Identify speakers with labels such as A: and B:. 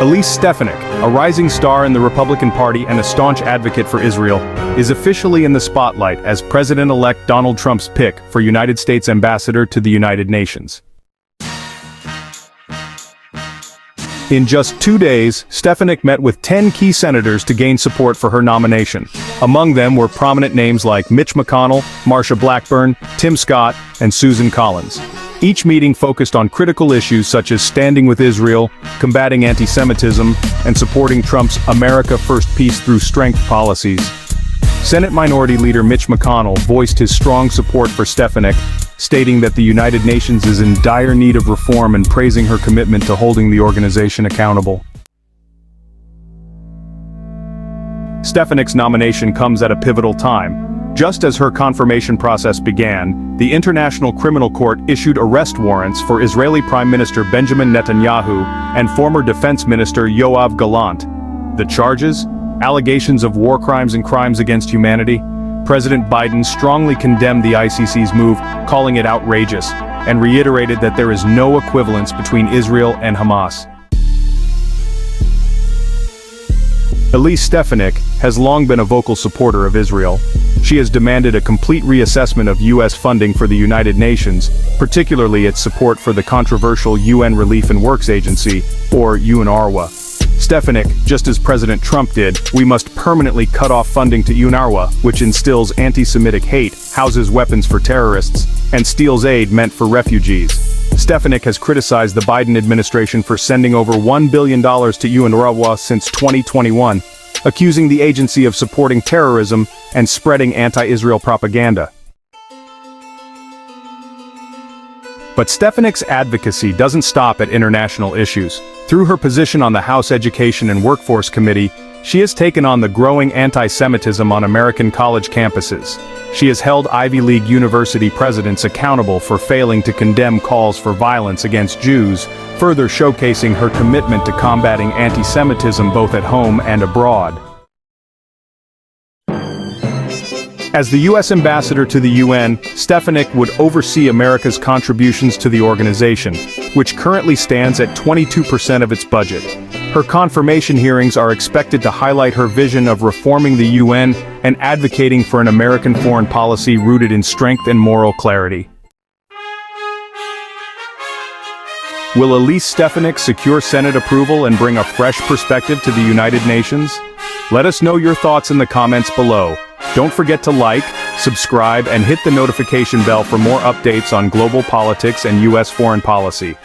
A: Elise Stefanik, a rising star in the Republican Party and a staunch advocate for Israel, is officially in the spotlight as President-elect Donald Trump's pick for United States Ambassador to the United Nations. In just 2 days, Stefanik met with 10 key senators to gain support for her nomination. Among them were prominent names like Mitch McConnell, Marsha Blackburn, Tim Scott, and Susan Collins. Each meeting focused on critical issues such as standing with Israel, combating anti-Semitism, and supporting Trump's America First Peace Through Strength policies. Senate Minority Leader Mitch McConnell voiced his strong support for Stefanik, stating that the United Nations is in dire need of reform and praising her commitment to holding the organization accountable. Stefanik's nomination comes at a pivotal time. Just as her confirmation process began, the International Criminal Court issued arrest warrants for Israeli Prime Minister Benjamin Netanyahu and former Defense Minister Yoav Gallant. The charges? Allegations of war crimes and crimes against humanity. President Biden strongly condemned the ICC's move, calling it outrageous, and reiterated that there is no equivalence between Israel and Hamas. Elise Stefanik has long been a vocal supporter of Israel. She has demanded a complete reassessment of U.S. funding for the United Nations, particularly its support for the controversial UN Relief and Works Agency, or UNRWA. Stefanik, just as President Trump did, we must permanently cut off funding to UNRWA, which instills anti-Semitic hate, houses weapons for terrorists, and steals aid meant for refugees. Stefanik has criticized the Biden administration for sending over $1 billion to UNRWA since 2021, accusing the agency of supporting terrorism and spreading anti-Israel propaganda. But Stefanik's advocacy doesn't stop at international issues. Through her position on the House Education and Workforce Committee, she has taken on the growing anti-Semitism on American college campuses. She has held Ivy League university presidents accountable for failing to condemn calls for violence against Jews, further showcasing her commitment to combating anti-Semitism both at home and abroad. As the U.S. ambassador to the UN, Stefanik would oversee America's contributions to the organization, which currently stands at 22% of its budget. Her confirmation hearings are expected to highlight her vision of reforming the UN and advocating for an American foreign policy rooted in strength and moral clarity. Will Elise Stefanik secure Senate approval and bring a fresh perspective to the United Nations? Let us know your thoughts in the comments below. Don't forget to like, subscribe, and hit the notification bell for more updates on global politics and U.S. foreign policy.